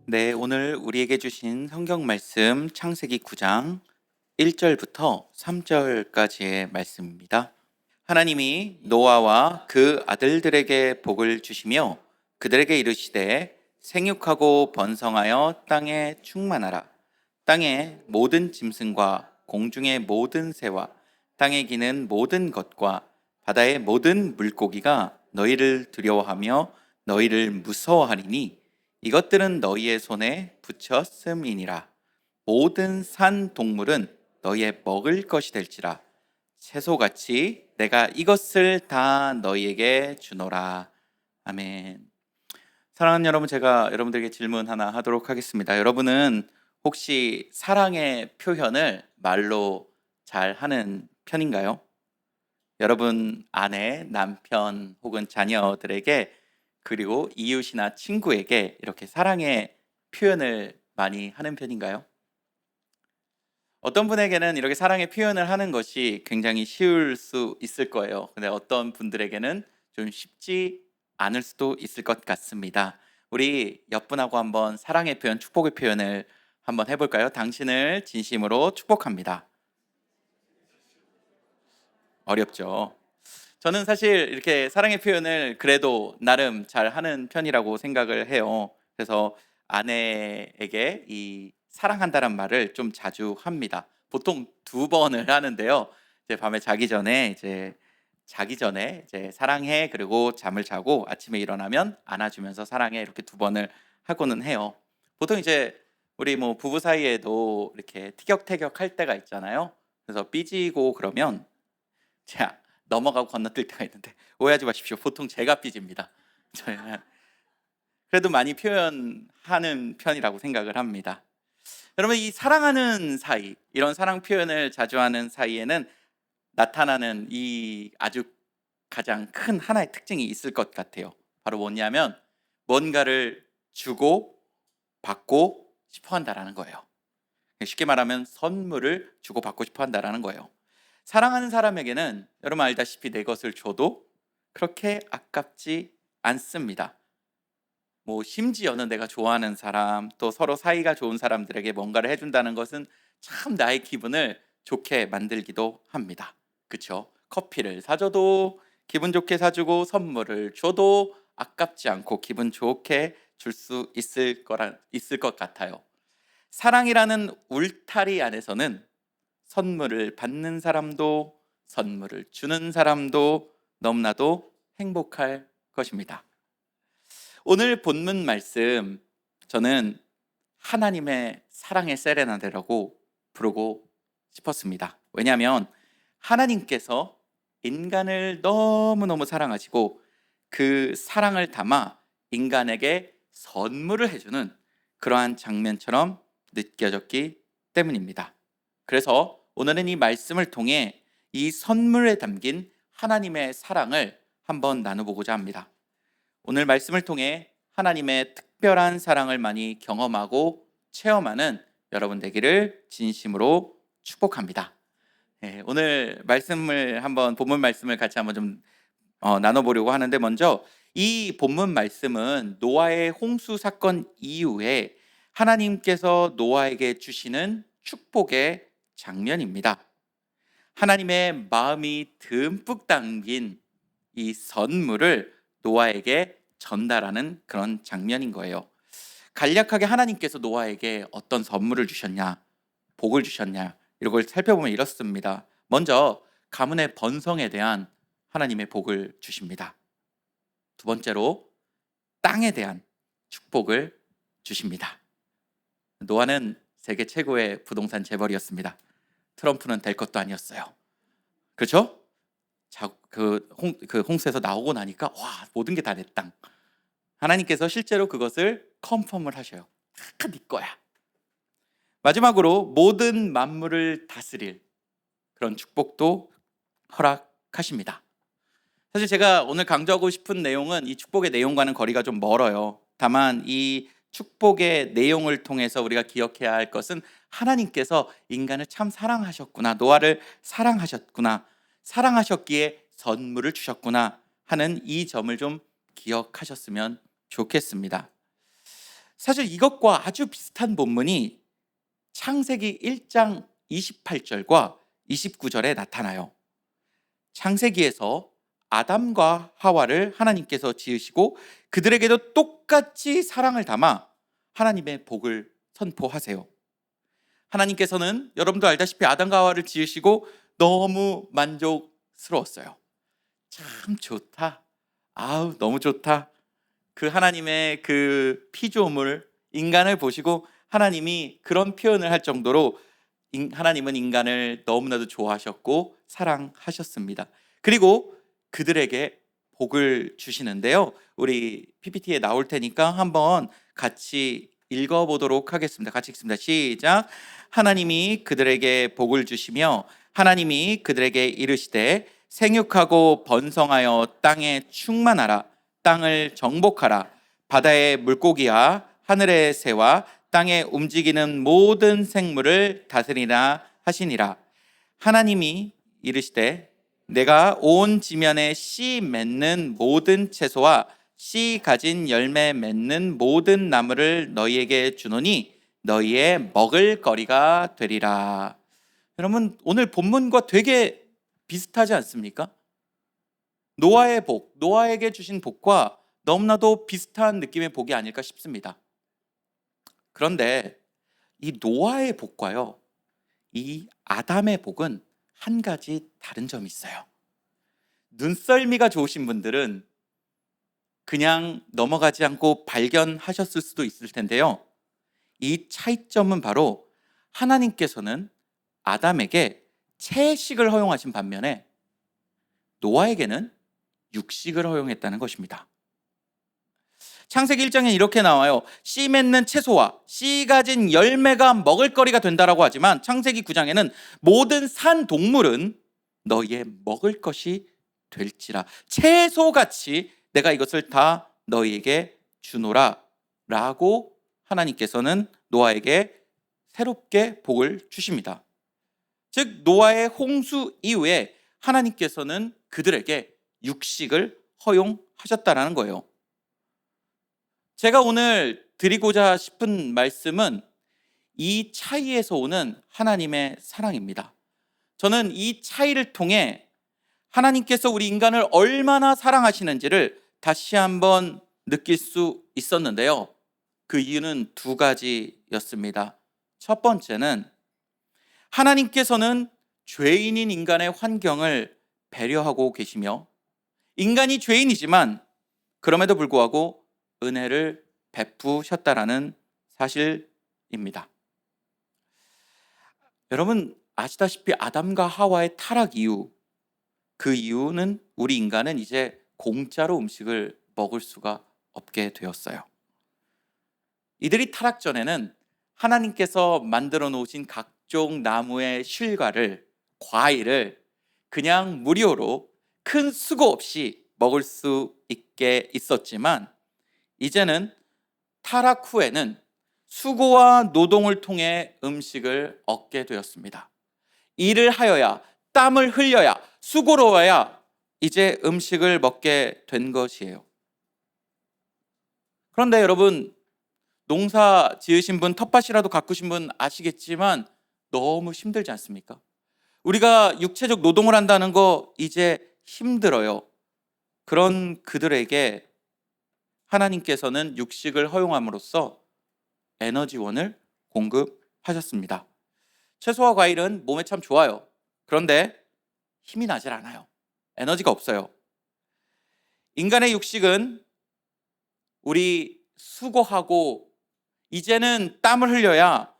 네, 오늘 우리에게 주신 성경 말씀 창세기 9장 1절부터 3절까지의 말씀입니다. 하나님이 노아와 그 아들들에게 복을 주시며 그들에게 이르시되 생육하고 번성하여 땅에 충만하라. 땅의 모든 짐승과 공중의 모든 새와 땅에 기는 모든 것과 바다의 모든 물고기가 너희를 두려워하며 너희를 무서워하리니 이것들은 너희의 손에 붙였음이니라. 모든 산 동물은 너희의 먹을 것이 될지라. 채소같이 내가 이것을 다 너희에게 주노라. 아멘. 사랑하는 여러분, 제가 여러분들에게 질문 하나 하도록 하겠습니다. 여러분은 혹시 사랑의 표현을 말로 잘 하는 편인가요? 여러분 아내, 남편 혹은 자녀들에게, 그리고 이웃이나 친구에게 이렇게 사랑의 표현을 많이 하는 편인가요? 어떤 분에게는 이렇게 사랑의 표현을 하는 것이 굉장히 쉬울 수 있을 거예요. 근데 어떤 분들에게는 좀 쉽지 않을 수도 있을 것 같습니다. 우리 옆분하고 한번 사랑의 표현, 축복의 표현을 한번 해볼까요? 당신을 진심으로 축복합니다. 어렵죠. 저는 사실 이렇게 사랑의 표현을 그래도 나름 잘 하는 편이라고 생각을 해요. 그래서 아내에게 이 사랑한다는 말을 좀 자주 합니다. 보통 두 번을 하는데요. 이제 밤에 자기 전에 사랑해, 그리고 잠을 자고 아침에 일어나면 안아주면서 사랑해, 이렇게 두 번을 하고는 해요. 보통 이제 우리 뭐 부부 사이에도 이렇게 티격태격 할 때가 있잖아요. 그래서 삐지고 그러면 제가 넘어가고 건너뛸 때가 있는데 오해하지 마십시오. 보통 제가 삐집니다. 저는 그래도 많이 표현하는 편이라고 생각을 합니다. 여러분, 이 사랑하는 사이, 이런 사랑 표현을 자주 하는 사이에는 나타나는 이 아주 가장 큰 하나의 특징이 있을 것 같아요. 바로 뭐냐면 뭔가를 주고 받고 싶어 한다라는 거예요. 쉽게 말하면 선물을 주고 받고 싶어 한다라는 거예요. 사랑하는 사람에게는 여러분 알다시피 내 것을 줘도 그렇게 아깝지 않습니다. 뭐 심지어는 내가 좋아하는 사람, 또 서로 사이가 좋은 사람들에게 뭔가를 해준다는 것은 참 나의 기분을 좋게 만들기도 합니다. 그렇죠? 커피를 사줘도 기분 좋게 사주고, 선물을 줘도 아깝지 않고 기분 좋게 줄 수 있을 것 같아요. 사랑이라는 울타리 안에서는 선물을 받는 사람도 선물을 주는 사람도 너무나도 행복할 것입니다. 오늘 본문 말씀, 저는 하나님의 사랑의 세레나데라고 부르고 싶었습니다. 왜냐하면 하나님께서 인간을 너무너무 사랑하시고 그 사랑을 담아 인간에게 선물을 해주는 그러한 장면처럼 느껴졌기 때문입니다. 그래서 오늘은 이 말씀을 통해 이 선물에 담긴 하나님의 사랑을 한번 나눠보고자 합니다. 오늘 말씀을 통해 하나님의 특별한 사랑을 많이 경험하고 체험하는 여러분 되기를 진심으로 축복합니다. 오늘 말씀을 한번, 본문 말씀을 같이 한번 좀 나눠보려고 하는데, 먼저 이 본문 말씀은 노아의 홍수 사건 이후에 하나님께서 노아에게 주시는 축복의 장면입니다. 하나님의 마음이 듬뿍 담긴 이 선물을 노아에게 전달하는 그런 장면인 거예요. 간략하게 하나님께서 노아에게 어떤 선물을 주셨냐, 복을 주셨냐, 이런 걸 살펴보면 이렇습니다. 먼저 가문의 번성에 대한 하나님의 복을 주십니다. 두 번째로 땅에 대한 축복을 주십니다. 노아는 세계 최고의 부동산 재벌이었습니다. 트럼프는 될 것도 아니었어요. 그렇죠? 그 홍수에서 나오고 나니까 와, 모든 게 다 내 땅. 하나님께서 실제로 그것을 컨펌을 하셔요. 다 네 거야. 마지막으로 모든 만물을 다스릴 그런 축복도 허락하십니다. 사실 제가 오늘 강조하고 싶은 내용은 이 축복의 내용과는 거리가 좀 멀어요. 다만 이 축복의 내용을 통해서 우리가 기억해야 할 것은 하나님께서 인간을 참 사랑하셨구나, 노아를 사랑하셨구나, 사랑하셨기에 선물을 주셨구나 하는 이 점을 좀 기억하셨으면 좋겠습니다. 사실 이것과 아주 비슷한 본문이 창세기 1장 28절과 29절에 나타나요. 창세기에서 아담과 하와를 하나님께서 지으시고 그들에게도 똑같이 사랑을 담아 하나님의 복을 선포하세요. 하나님께서는 여러분도 알다시피 아담과 하와를 지으시고 너무 만족스러웠어요. 참 좋다. 아우, 너무 좋다. 그 하나님의 그 피조물 인간을 보시고 하나님이 그런 표현을 할 정도로 하나님은 인간을 너무나도 좋아하셨고 사랑하셨습니다. 그리고 그들에게 복을 주시는데요. 우리 PPT에 나올 테니까 한번 같이 읽어보도록 하겠습니다. 같이 읽습니다. 시작. 하나님이 그들에게 복을 주시며 하나님이 그들에게 이르시되 생육하고 번성하여 땅에 충만하라. 땅을 정복하라. 바다의 물고기와 하늘의 새와 땅에 움직이는 모든 생물을 다스리라 하시니라. 하나님이 이르시되 내가 온 지면에 씨 맺는 모든 채소와 씨 가진 열매 맺는 모든 나무를 너희에게 주노니 너희의 먹을 거리가 되리라. 여러분, 오늘 본문과 되게 비슷하지 않습니까? 노아의 복, 노아에게 주신 복과 너무나도 비슷한 느낌의 복이 아닐까 싶습니다. 그런데 이 노아의 복과요, 이 아담의 복은 한 가지 다른 점이 있어요. 눈썰미가 좋으신 분들은 그냥 넘어가지 않고 발견하셨을 수도 있을 텐데요. 이 차이점은 바로 하나님께서는 아담에게 채식을 허용하신 반면에 노아에게는 육식을 허용했다는 것입니다. 창세기 1장에 이렇게 나와요. 씨 맺는 채소와 씨 가진 열매가 먹을거리가 된다라고 하지만 창세기 9장에는 모든 산 동물은 너희의 먹을 것이 될지라. 채소같이 내가 이것을 다 너희에게 주노라 라고 하나님께서는 노아에게 새롭게 복을 주십니다. 즉 노아의 홍수 이후에 하나님께서는 그들에게 육식을 허용하셨다라는 거예요. 제가 오늘 드리고자 싶은 말씀은 이 차이에서 오는 하나님의 사랑입니다. 저는 이 차이를 통해 하나님께서 우리 인간을 얼마나 사랑하시는지를 다시 한번 느낄 수 있었는데요. 그 이유는 두 가지였습니다. 첫 번째는 하나님께서는 죄인인 인간의 환경을 배려하고 계시며 인간이 죄인이지만 그럼에도 불구하고 은혜를 베푸셨다라는 사실입니다. 여러분 아시다시피 아담과 하와의 타락 이후, 그 이유는 우리 인간은 이제 공짜로 음식을 먹을 수가 없게 되었어요. 이들이 타락 전에는 하나님께서 만들어 놓으신 각종 나무의 실과를, 과일을 그냥 무료로 큰 수고 없이 먹을 수 있게 있었지만 이제는 타락 후에는 수고와 노동을 통해 음식을 얻게 되었습니다. 일을 하여야, 땀을 흘려야, 수고로워야 이제 음식을 먹게 된 것이에요. 그런데 여러분, 농사 지으신 분, 텃밭이라도 가꾸신 분 아시겠지만 너무 힘들지 않습니까? 우리가 육체적 노동을 한다는 거 이제 힘들어요. 그런 그들에게 하나님께서는 육식을 허용함으로써 에너지원을 공급하셨습니다. 채소와 과일은 몸에 참 좋아요. 그런데 힘이 나질 않아요. 에너지가 없어요. 인간의 육식은 우리 수고하고 이제는 땀을 흘려야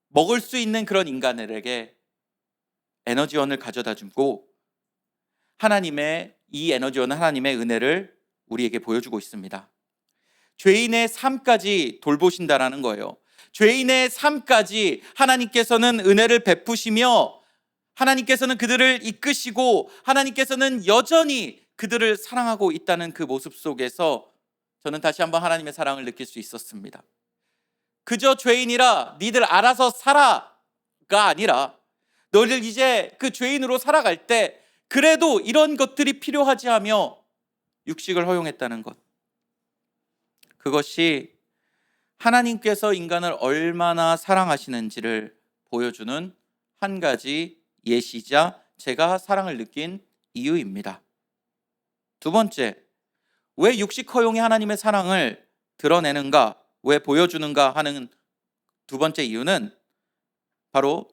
먹을 수 있는 그런 인간들에게 에너지원을 가져다 주고 하나님의 이 에너지원은 하나님의 은혜를 우리에게 보여주고 있습니다. 죄인의 삶까지 돌보신다라는 거예요. 죄인의 삶까지 하나님께서는 은혜를 베푸시며 하나님께서는 그들을 이끄시고 하나님께서는 여전히 그들을 사랑하고 있다는 그 모습 속에서 저는 다시 한번 하나님의 사랑을 느낄 수 있었습니다. 그저 죄인이라 니들 알아서 살아가 아니라 너희들 이제 그 죄인으로 살아갈 때 그래도 이런 것들이 필요하지 하며 육식을 허용했다는 것, 그것이 하나님께서 인간을 얼마나 사랑하시는지를 보여주는 한 가지 예시자 제가 사랑을 느낀 이유입니다. 두 번째, 왜 육식 허용이 하나님의 사랑을 드러내는가, 왜 보여주는가 하는 두 번째 이유는 바로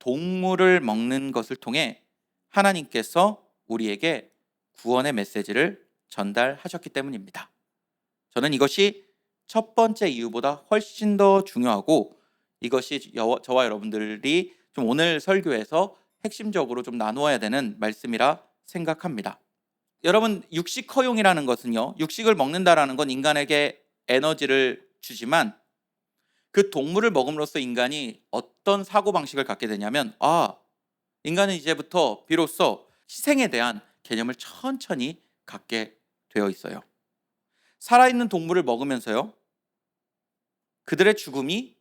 동물을 먹는 것을 통해 하나님께서 우리에게 구원의 메시지를 전달하셨기 때문입니다. 저는 이것이 첫 번째 이유보다 훨씬 더 중요하고, 이것이 저와 여러분들이 좀 오늘 설교에서 핵심적으로 좀 나누어야 되는 말씀이라 생각합니다. 여러분, 육식 허용이라는 것은요, 육식을 먹는다라는 건 인간에게 에너지를 주지만 그 동물을 먹음으로써 인간이 어떤 사고방식을 갖게 되냐면, 인간은 이제부터 비로소 희생에 대한 개념을 천천히 갖게 되어 있어요. 살아있는 동물을 먹으면서요, 그들의 죽음이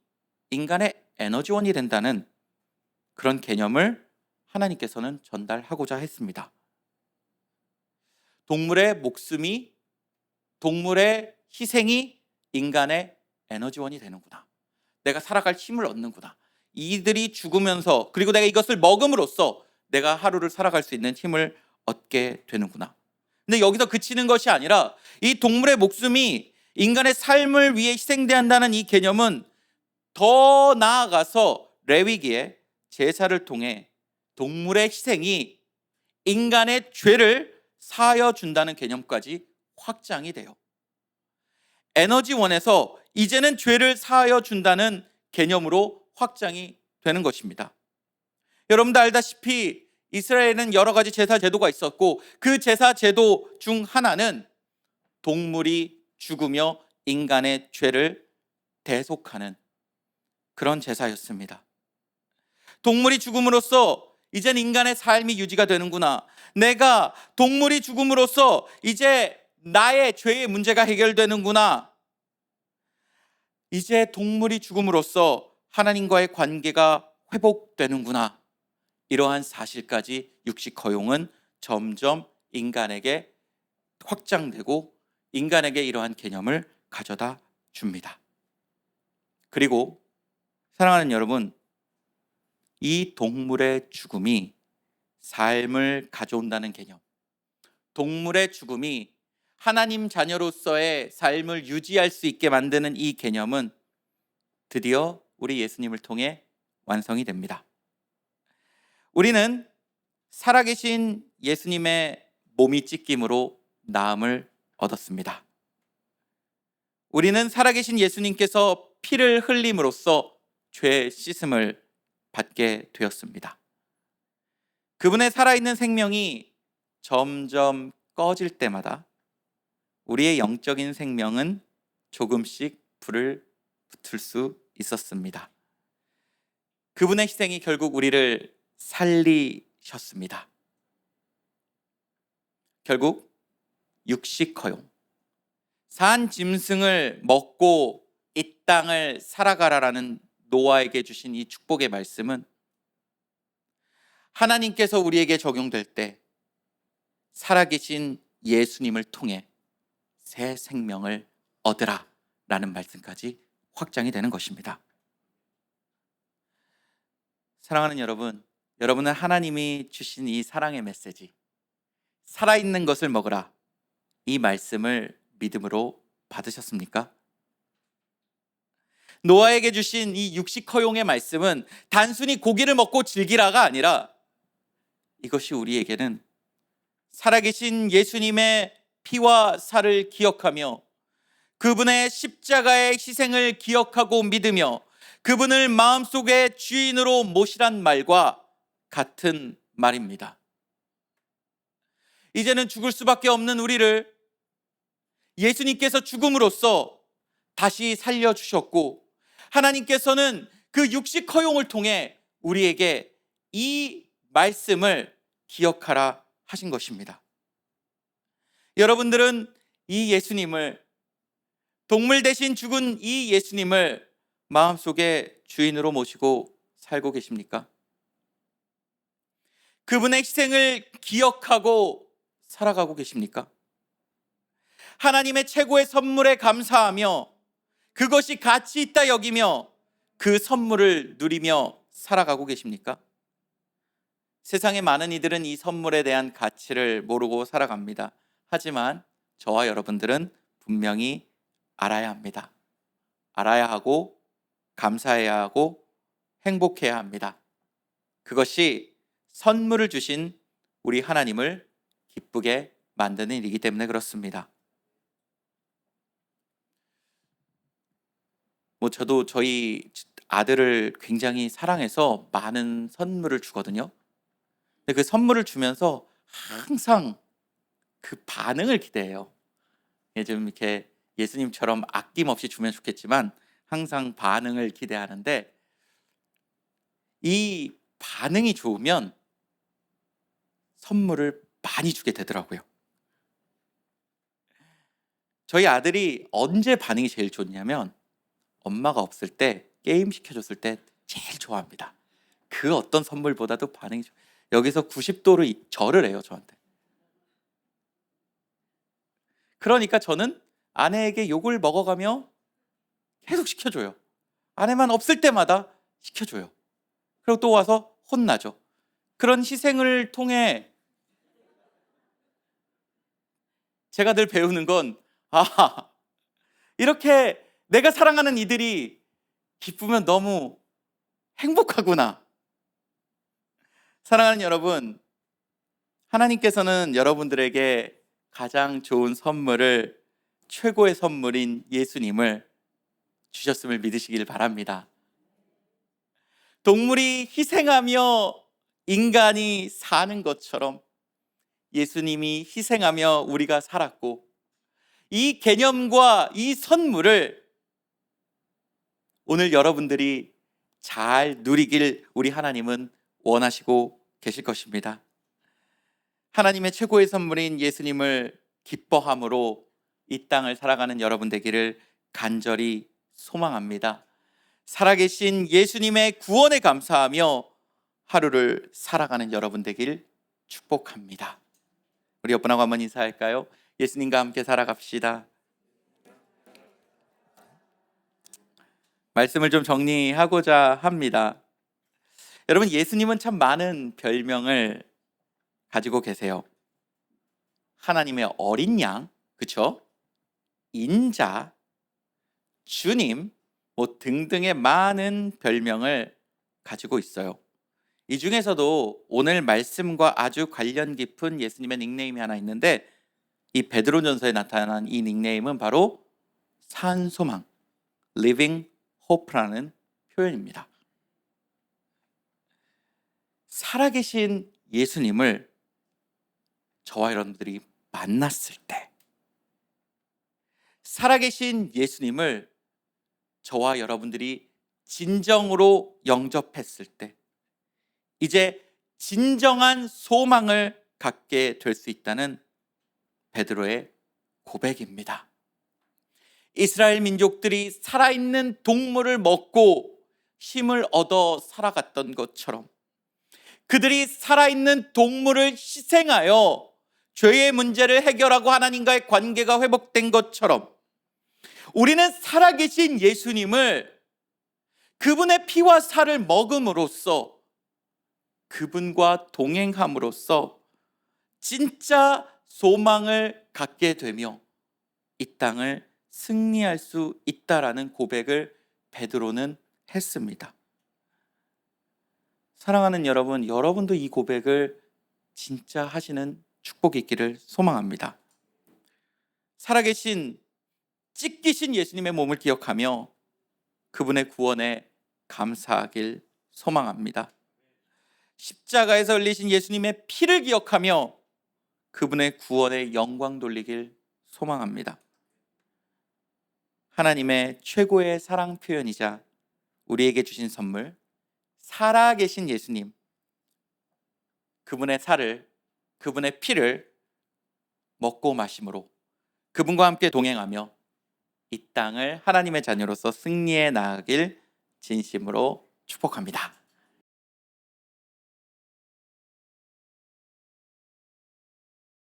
인간의 에너지원이 된다는 그런 개념을 하나님께서는 전달하고자 했습니다. 동물의 목숨이, 동물의 희생이 인간의 에너지원이 되는구나. 내가 살아갈 힘을 얻는구나. 이들이 죽으면서, 그리고 내가 이것을 먹음으로써 내가 하루를 살아갈 수 있는 힘을 얻게 되는구나. 근데 여기서 그치는 것이 아니라 이 동물의 목숨이 인간의 삶을 위해 희생된다는 이 개념은 더 나아가서 레위기에 제사를 통해 동물의 희생이 인간의 죄를 사하여 준다는 개념까지 확장이 돼요. 에너지원에서 이제는 죄를 사하여 준다는 개념으로 확장이 되는 것입니다. 여러분도 알다시피 이스라엘은 여러 가지 제사 제도가 있었고, 그 제사 제도 중 하나는 동물이 죽으며 인간의 죄를 대속하는 그런 제사였습니다. 동물이 죽음으로써 이젠 인간의 삶이 유지가 되는구나. 내가 동물이 죽음으로써 이제 나의 죄의 문제가 해결되는구나. 이제 동물이 죽음으로써 하나님과의 관계가 회복되는구나. 이러한 사실까지 육식 허용은 점점 인간에게 확장되고 인간에게 이러한 개념을 가져다 줍니다. 그리고 사랑하는 여러분, 이 동물의 죽음이 삶을 가져온다는 개념, 동물의 죽음이 하나님 자녀로서의 삶을 유지할 수 있게 만드는 이 개념은 드디어 우리 예수님을 통해 완성이 됩니다. 우리는 살아계신 예수님의 몸이 찢김으로 나음을 얻었습니다. 우리는 살아계신 예수님께서 피를 흘림으로써 죄 씻음을 받게 되었습니다. 그분의 살아있는 생명이 점점 꺼질 때마다 우리의 영적인 생명은 조금씩 불을 붙을 수 있었습니다. 그분의 희생이 결국 우리를 살리셨습니다. 결국 육식 허용, 산 짐승을 먹고 이 땅을 살아가라라는 노아에게 주신 이 축복의 말씀은 하나님께서 우리에게 적용될 때 살아계신 예수님을 통해 새 생명을 얻으라 라는 말씀까지 확장이 되는 것입니다. 사랑하는 여러분, 여러분은 하나님이 주신 이 사랑의 메시지, 살아있는 것을 먹으라, 이 말씀을 믿음으로 받으셨습니까? 노아에게 주신 이 육식 허용의 말씀은 단순히 고기를 먹고 즐기라가 아니라 이것이 우리에게는 살아계신 예수님의 피와 살을 기억하며 그분의 십자가의 희생을 기억하고 믿으며 그분을 마음속에 주인으로 모시란 말과 같은 말입니다. 이제는 죽을 수밖에 없는 우리를 예수님께서 죽음으로써 다시 살려주셨고, 하나님께서는 그 육식 허용을 통해 우리에게 이 말씀을 기억하라 하신 것입니다. 여러분들은 이 예수님을, 동물 대신 죽은 이 예수님을 마음속에 주인으로 모시고 살고 계십니까? 그분의 희생을 기억하고 살아가고 계십니까? 하나님의 최고의 선물에 감사하며 그것이 가치 있다 여기며 그 선물을 누리며 살아가고 계십니까? 세상의 많은 이들은 이 선물에 대한 가치를 모르고 살아갑니다. 하지만 저와 여러분들은 분명히 알아야 합니다. 알아야 하고 감사해야 하고 행복해야 합니다. 그것이 선물을 주신 우리 하나님을 기쁘게 만드는 일이기 때문에 그렇습니다. 저도 저희 아들을 굉장히 사랑해서 많은 선물을 주거든요. 근데 그 선물을 주면서 항상 그 반응을 기대해요. 좀 이렇게 예수님처럼 아낌없이 주면 좋겠지만 항상 반응을 기대하는데, 이 반응이 좋으면 선물을 많이 주게 되더라고요. 저희 아들이 언제 반응이 제일 좋냐면 엄마가 없을 때 게임 시켜줬을 때 제일 좋아합니다. 그 어떤 선물보다도 반응이 여기서 90도로 절을 해요, 저한테. 그러니까 저는 아내에게 욕을 먹어가며 계속 시켜줘요. 아내만 없을 때마다 시켜줘요. 그리고 또 와서 혼나죠. 그런 희생을 통해 제가 늘 배우는 건, 이렇게 내가 사랑하는 이들이 기쁘면 너무 행복하구나. 사랑하는 여러분, 하나님께서는 여러분들에게 가장 좋은 선물을, 최고의 선물인 예수님을 주셨음을 믿으시길 바랍니다. 동물이 희생하며 인간이 사는 것처럼 예수님이 희생하며 우리가 살았고, 이 개념과 이 선물을 오늘 여러분들이 잘 누리길 우리 하나님은 원하시고 계실 것입니다. 하나님의 최고의 선물인 예수님을 기뻐함으로 이 땅을 살아가는 여러분 되기를 간절히 소망합니다. 살아계신 예수님의 구원에 감사하며 하루를 살아가는 여러분 되길 축복합니다. 우리 옆분하고 한번 인사할까요? 예수님과 함께 살아갑시다. 말씀을 좀 정리하고자 합니다. 여러분, 예수님은 참 많은 별명을 가지고 계세요. 하나님의 어린 양, 그렇죠? 인자, 주님, 등등의 많은 별명을 가지고 있어요. 이 중에서도 오늘 말씀과 아주 관련 깊은 예수님의 닉네임이 하나 있는데, 이 베드로전서에 나타난 이 닉네임은 바로 산소망, Living Hope라는 표현입니다. 살아계신 예수님을 저와 여러분들이 만났을 때, 살아계신 예수님을 저와 여러분들이 진정으로 영접했을 때, 이제 진정한 소망을 갖게 될 수 있다는 베드로의 고백입니다. 이스라엘 민족들이 살아있는 동물을 먹고 힘을 얻어 살아갔던 것처럼, 그들이 살아있는 동물을 희생하여 죄의 문제를 해결하고 하나님과의 관계가 회복된 것처럼, 우리는 살아계신 예수님을, 그분의 피와 살을 먹음으로써, 그분과 동행함으로써 진짜 소망을 갖게 되며 이 땅을 승리할 수 있다라는 고백을 베드로는 했습니다. 사랑하는 여러분, 여러분도 이 고백을 진짜 하시는 축복이 있기를 소망합니다. 살아계신 찢기신 예수님의 몸을 기억하며 그분의 구원에 감사하길 소망합니다. 십자가에서 흘리신 예수님의 피를 기억하며 그분의 구원에 영광 돌리길 소망합니다. 하나님의 최고의 사랑 표현이자 우리에게 주신 선물, 살아계신 예수님, 그분의 살을, 그분의 피를 먹고 마심으로 그분과 함께 동행하며 이 땅을 하나님의 자녀로서 승리해 나가길 진심으로 축복합니다.